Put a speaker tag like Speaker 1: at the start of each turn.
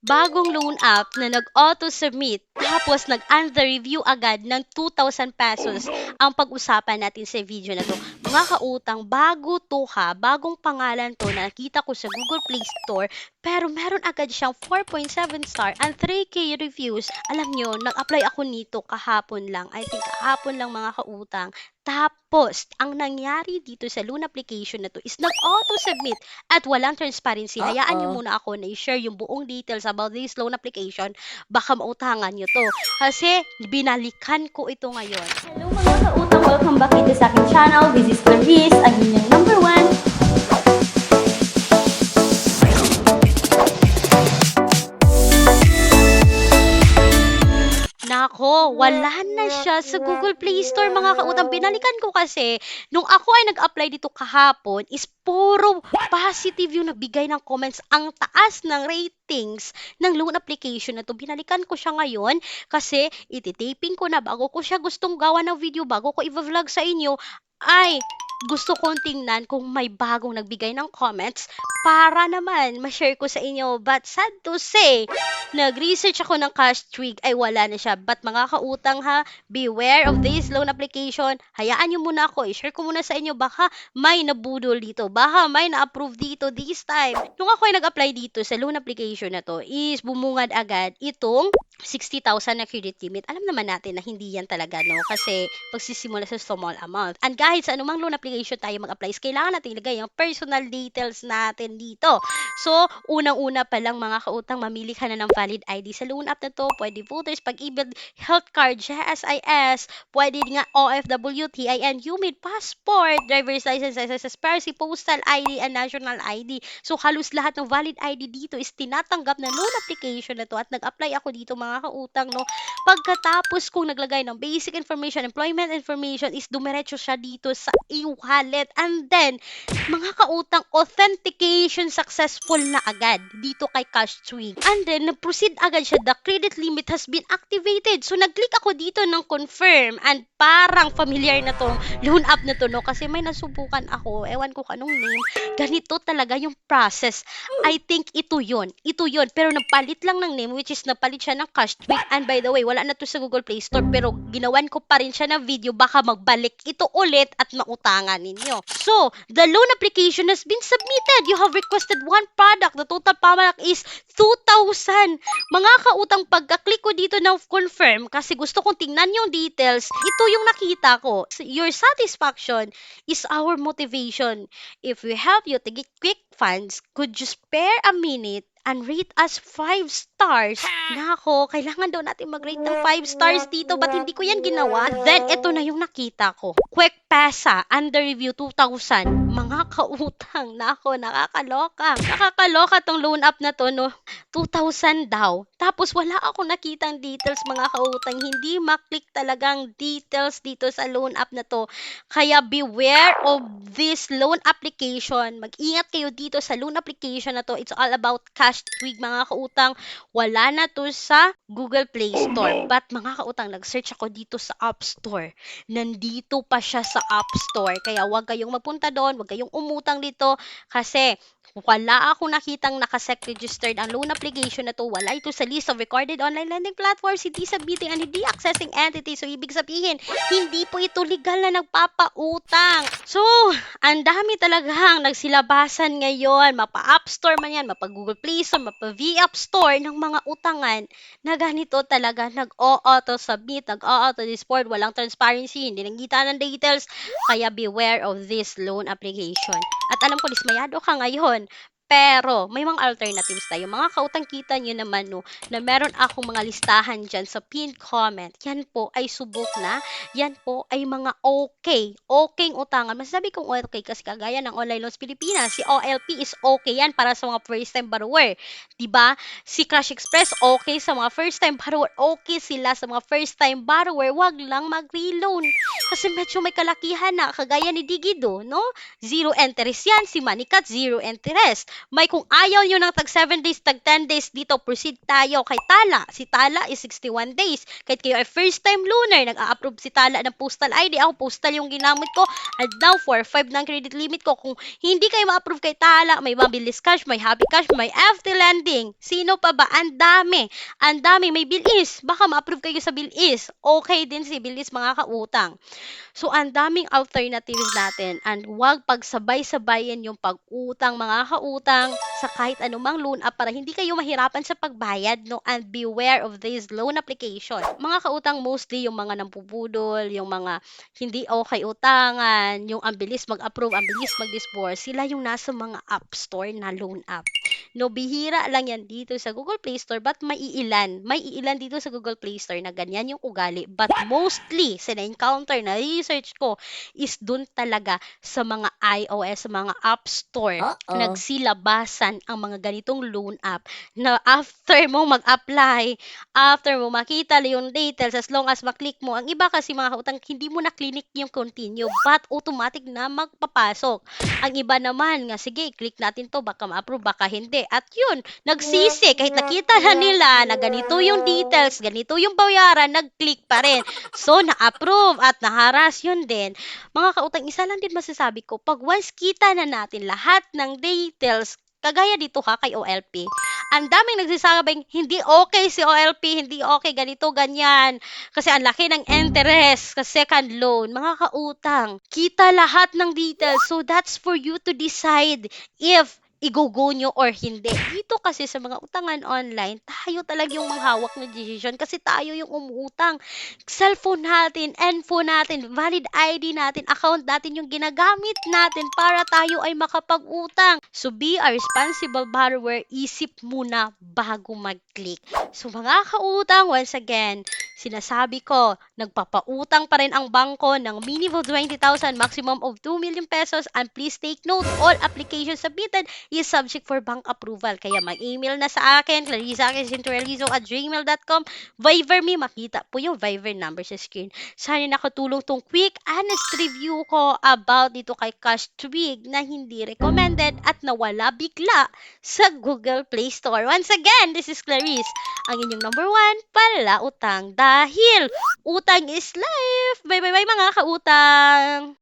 Speaker 1: bagong loan app na nag-auto-submit tapos nag-under review agad ng 2,000 pesos ang pag-usapan natin sa video na to. Mga kautang, bago to ha, bagong pangalan to na nakita ko sa Google Play Store, pero meron agad siyang 4.7 star and 3K reviews. Alam nyo, nag-apply ako nito kahapon lang. I think kahapon lang mga kautang. Tapos, ang nangyari dito sa loan application na to is nag-auto-submit at walang transparency. Hayaan niyo muna ako na i-share yung buong details about this loan application. Baka mautangan niyo to. Kasi, binalikan ko ito ngayon. Hello mga kautang! Welcome back dito sa aking channel. This is Clarice, ang inyong number 1 Nako, wala na siya sa Google Play Store mga kautang. Binalikan ko kasi, nung ako ay nag-apply dito kahapon, is puro positive yung nagbigay ng comments. Ang taas ng ratings ng loan application na to. Binalikan ko siya ngayon kasi ititaping ko na bago ko siya gustong gawa ng video, bago ko i-vlog sa inyo, ay gusto kong tingnan kung may bagong nagbigay ng comments para naman ma-share ko sa inyo. But sad to say, nag-research ako ng cash twig ay wala na siya. But mga kautang ha, beware of this loan application. Hayaan nyo muna ako, i-share ko muna sa inyo. Baka may nabudol dito, baka may na-approve dito this time. Nung ako ay nag-apply dito sa loan application na to, is bumungad agad itong 60,000 na credit limit. Alam naman natin na hindi yan talaga, no? Kasi pagsisimula sa small amount. And kahit sa anumang loan application tayo mag-apply, kailangan natin ilagay yung personal details natin dito. So, unang-una pa lang mga kautang, mamili ka na ng valid ID sa loan app na to. Pwede voters, pag-ibig, health card, GSIS, pwede nga OFW, TIN, UMID, passport, driver's license, SSS, PERSI, postal ID, and national ID. So, halos lahat ng valid ID dito is tinatanggap na loan application na to at nag-apply ako dito mga kautang, no? Pagkatapos kong naglagay ng basic information, employment information, is dumiretso siya dito sa e-wallet. And then, mga kautang, authentication successful na agad dito kay Cash Twig. And then, nag-proceed agad siya, the credit limit has been activated. So, nag-click ako dito ng confirm and parang familiar na tong loan app na to, no? Kasi may nasubukan ako, ewan ko kanong name, ganito talaga yung process. I think ito yun. Pero napalit lang ng name, which is napalit siya ng Cash Twig. And by the way, wala na to sa Google Play Store, pero ginawan ko pa rin siya ng video, baka magbalik ito ulit at mautangan ninyo. So, the loan application has been submitted. You have requested one product. The total payment is 2,000. Mga kautang, pagka-click ko dito ng confirm, kasi gusto kong tingnan yung details, ito yung nakita ko. Your satisfaction is our motivation. If we help you to get quick funds, could you spare a minute and rate us 5 stars? Nako, kailangan daw natin mag-rate ng 5 stars dito. Ba't hindi ko yan ginawa? Then, ito na yung nakita ko. Quick Pesa, under review 2,000. Mga kautang, nako, nakakaloka. Nakakaloka tong loan app na to, no? 2,000 daw. Tapos, wala akong nakitang details, mga kautang. Hindi maklik talagang details dito sa loan app na to. Kaya, beware of this loan application. Mag-ingat kayo dito sa loan application na to. It's all about Cash Twig, mga kautang. Wala na to sa Google Play Store. But mga kautang, nag-search ako dito sa App Store. Nandito pa siya sa App Store. Kaya huwag kayong magpunta doon, huwag kayong umutang dito kasi wala akong nakitang nakasec registered ang loan application na to. Wala ito sa list of recorded online lending platforms, hindi submitting and hindi accessing entity. So, ibig sabihin, hindi po ito legal na nagpapautang. So, ang dami talagang nagsilabasan ngayon. Mapa-App Store man yan, mapa-Google Play Store, mapa-V-App Store ng mga utangan na ganito talaga nag-auto-submit, nag-auto-disport, walang transparency, hindi nakita ng details. Kaya beware of this loan application. At alam ko, dismayado ka ngayon. Pero, may mga alternatives tayo. Mga kautang, kita nyo naman, no, na meron akong mga listahan dyan sa pinned comment. Yan po ay subok na. Yan po ay mga okay. Okay utangan. Masasabi kong okay kasi kagaya ng Online Loans Pilipinas, si OLP is okay yan para sa mga first-time borrower. Diba? Si Crush Express, okay sa mga first-time borrower. Okay sila sa mga first-time borrower. Wag lang mag-reloan. Kasi medyo may kalakihan na, kagaya ni Digido, no? Zero interest yan. Si Manicat, zero interest. May kung ayaw nyo ng tag 7 days, tag 10 days, dito proceed tayo kay Tala. Si Tala is 61 days. Kahit kayo ay first time loaner, nag-a-approve si Tala ng postal ID. Ako postal yung ginamit ko. And now, 4-5 ng credit limit ko. Kung hindi kayo ma-approve kay Tala, may mabilis cash, may happy cash, may FT lending. Sino pa ba? Ang dami. Ang dami. May bilis. Baka ma-approve kayo sa bilis. Okay din si bilis mga kautang. So, ang daming alternatives natin and huwag pagsabay-sabayin yung pag-utang, mga kautang, sa kahit anumang loan app para hindi kayo mahirapan sa pagbayad, no? And beware of this loan application. Mga kautang, mostly yung mga nampupudol, yung mga hindi okay utangan, yung ang bilis mag-approve, ang bilis mag-disburse, sila yung nasa mga app store na loan app. No, bihira lang yan dito sa Google Play Store, but may iilan dito sa Google Play Store na ganyan yung ugali. But mostly, sa na-encounter na research ko, is dun talaga sa mga iOS, sa mga App Store, nagsilabasan ang mga ganitong loan app na after mo mag-apply, after mo makita yung details, as long as maklik mo, ang iba kasi mga kautang, hindi mo na click yung continue, but automatic na magpapasok. Ang iba naman nga, sige, click natin to, baka ma-approve, baka hindi. At yun, nagsisi, kahit nakita na nila na ganito yung details, ganito yung bayaran, nag-click pa rin. So, na-approve at naharas yun din. Mga kautang, isa lang din masasabi ko, pag once kita na natin lahat ng details, kagaya dito ha, kay OLP, ang daming nagsasabing, hindi okay si OLP, hindi okay, ganito, ganyan. Kasi ang laki ng interest, sa second loan. Mga kautang, kita lahat ng details. So, that's for you to decide if i-go nyo or hindi. Dito kasi sa mga utangan online, tayo talaga yung manghawak ng decision kasi tayo yung umuutang. Cellphone natin, phone natin, valid ID natin, account natin yung ginagamit natin para tayo ay makapag-utang. So, be a responsible borrower. Isip muna bago mag-click. So, mga kautang, once again, sinasabi ko, nagpapautang pa rin ang bangko ng minimum 20,000, maximum of 2 million pesos, and please take note, all applications submitted is subject for bank approval. Kaya mag-email na sa akin, clarissa@gmail.com, Viber me, makita po yung Viber number sa screen. Sana nakatulong tong quick, honest review ko about dito kay Cash Twig na hindi recommended at nawala bigla sa Google Play Store. Once again, this is Clarice, ang inyong number 1 palautang dahil utang is life. Bye bye bye mga kautang!